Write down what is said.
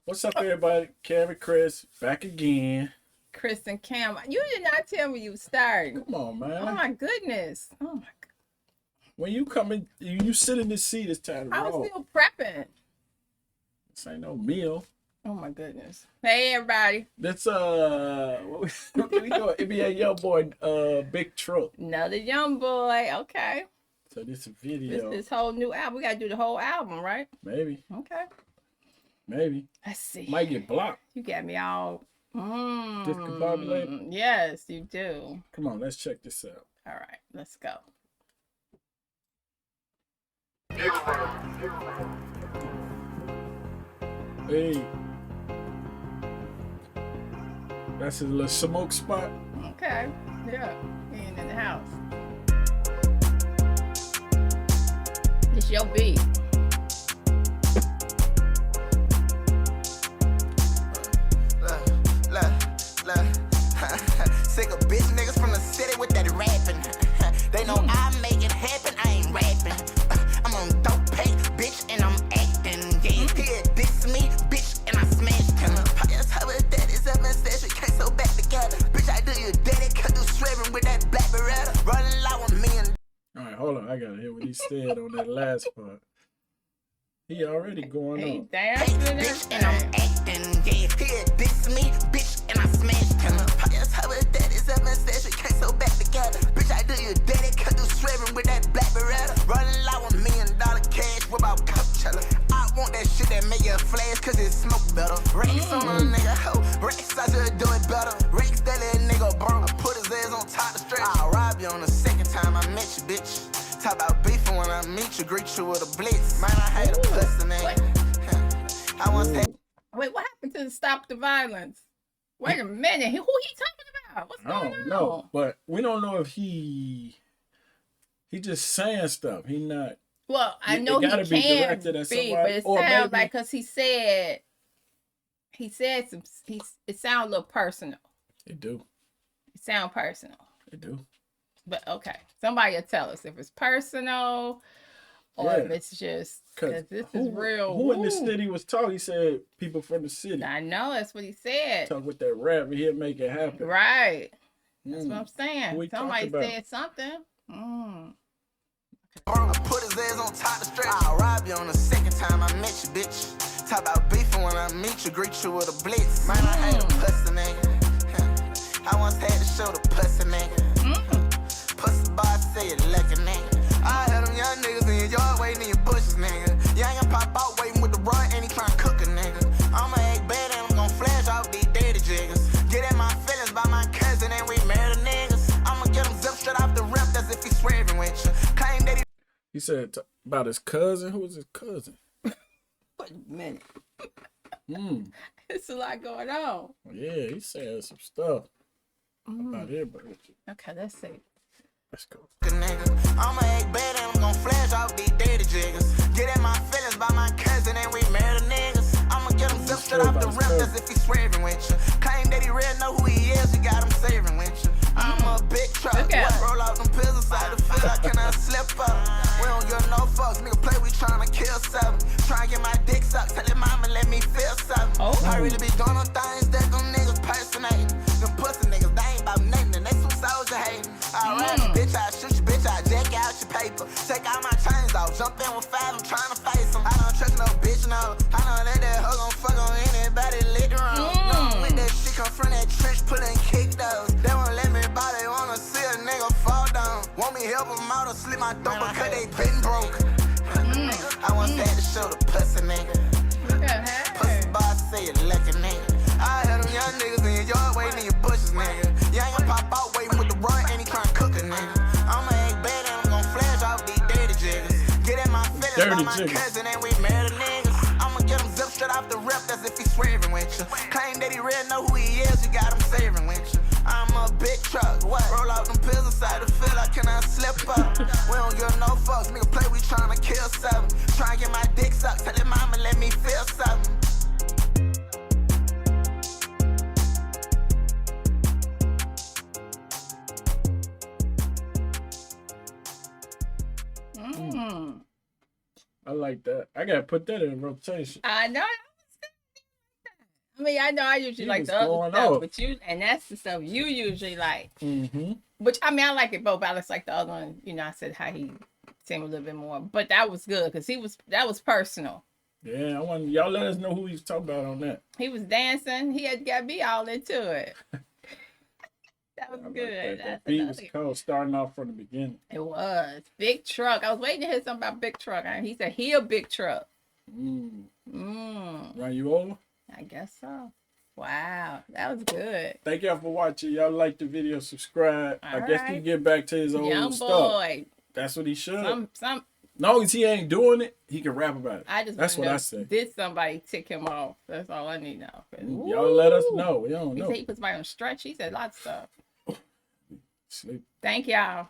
What's up, everybody? Cam and Chris back again. Chris and Cam, you did not tell me you started. Come on, man. Oh my goodness. Oh my god. When you come in, you sit in this seat. It's time to I roll. was still prepping. This ain't no meal. Oh my goodness. Hey everybody. That's what we doing? NBA YoungBoy, Big Truck. Another young boy. Okay. So this video. This whole new album. We gotta do the whole album, right? Maybe. Okay. Maybe. Let's see. Might get blocked. You got me all Discombobulated? Yes, you do. Come on, let's check this out. All right, let's go. Hey. That's his little smoke spot. Okay. Yeah. He ain't in the house. It's your beat. Sick of bitch niggas from the city with that rapping. They know I make it happen, I ain't rapping. I'm on dope pay, bitch, and I'm acting. Yeah, here, diss me, bitch, and I smashed him. Yes, how about that? It's up and stash, we can't so back together. Bitch, I do you daddy, cut through swerving with that black beretta. Running loud with me and. Alright, hold on. I gotta hear what he said on that last part. He already going on. Dancing bitch, and I'm acting. Yeah, here, diss me, bitch, and I smashed him. Yes, how about that? It's up and stash, we can't so back together. Bitch, I do you daddy, cut through swerving with that black beretta. Running loud with $1 million cash, what about Coachella? I want that shit that make you flash, cause it smoke better. Racks on a nigga, ho. Racks, I should do it better. Racks, that little nigga, bro. I put his ass on top of the stretch. I'll rob you on the second time I met you, bitch. Talk about beefing when I meet you, greet you with a blitz. Man, I hate a pussy nigga. I once had. Wait, what happened to Stop the Violence? Wait a minute. Who he talking about? What's going on? I don't know, but we don't know if he just saying stuff. He not. Well, I know gotta he be can directed at be, somebody, but it or sounds maybe- like because he said some. It sounds a little personal. It do. It sounds personal. It do. But okay, somebody will tell us if it's personal or if it's just because this is real. Who in the city was talking? He said people from the city. I know that's what he said. Talk with that rap and he'll make it happen. Right. That's what I'm saying. Who he Somebody talking about? said something. I put his ass on top of the stretch. I'll rob you on the second time I met you, bitch. Talk about beefing when I meet you, greet you with a blitz. Man, I hate a pussy nigga. I once had to show the pussy nigga. Pussy boy, say it like a nigga. I had them young niggas in your yard waiting in your bushes, nigga. Young and pop out waiting with the run and he tryna cook a nigga. I'ma act bad and I'm gon' flash off these dirty jiggers. Get in my feelings by my cousin and we married niggas. I'ma get him zip straight off the rip, that's if he's swerving with you. Claim that He said about his cousin. Who was his cousin? Wait a minute. It's a lot going on. Yeah, he said some stuff about everybody. Okay, let's see. Let's go. nigga. I'ma act bad and I'm gon' flash off these dirty jiggers. Get in my feelings by my cousin and we married niggas. I'ma get him zip straight off the rip, that's if he's swerving with you. Claim that he really know who he is, you got him saving with you. I'm a big truck, roll out them pills inside the field, I cannot slip up. We don't give no fucks, nigga play, we tryna kill something. Try to get my dick sucked, tell him mama let me feel something. I really be doing them things that them niggas personating. Them pussy niggas, they ain't about nothing, they some soldier hating. Alright, bitch, I shoot you, bitch, I jack out your paper. Take all my chains off, jump in with 5, I'm tryna face them. I don't trust no bitch, no. I know that hoe gon' fuck on anybody later on. No, with that shit come from that trench, pullin' kick those. They won't let me buy, they wanna see a nigga fall down. Want me help them out or slip my throat because they been broke. I once had to show the pussy nigga. Pussy boss say it like a nigga. I had them young niggas in your yard waiting in your bushes, nigga. Young and pop out waiting with the run and he tryna cook a nigga. I'ma act bad and I'm gon' flash off these dirty jiggers. Get in my feelings by my cousin and we married niggas. I'ma get him zip straight off the rip, that's if he's swerving with you. Claim that he really know who he is, you got him saving with you. I'm a big truck, what? Roll out them pills inside the field, I cannot slip up. We don't give no fucks, nigga play, we tryna kill something. Try to get my dick sucked, tell him mama let me feel something. I like that. I gotta put that in rotation. I know. I mean, I know I usually He like was the other going stuff, off. but and that's the stuff you usually like. Mm-hmm. Which, I mean, I like it both. I just like the other one. You know, I said how he seemed a little bit more, but that was good because that was personal. Yeah, I want y'all let us know who he's talking about on that. He was dancing. He had got me all into it. That was good. That beat was cold, starting off from the beginning. It was Big Truck. I was waiting to hear something about Big Truck. He said he a big truck. Run you over? I guess so. Wow, that was good. Thank y'all for watching. Y'all like the video, subscribe. All I guess he get back to his old Young stuff. boy. That's what he should. Some. Long as he ain't doing it, he can rap about it. That's what I say. Did somebody tick him off? That's all I need to know. Y'all let us know. We don't know. He said he put somebody on stretch. He said lots of stuff. Sleep. Thank y'all.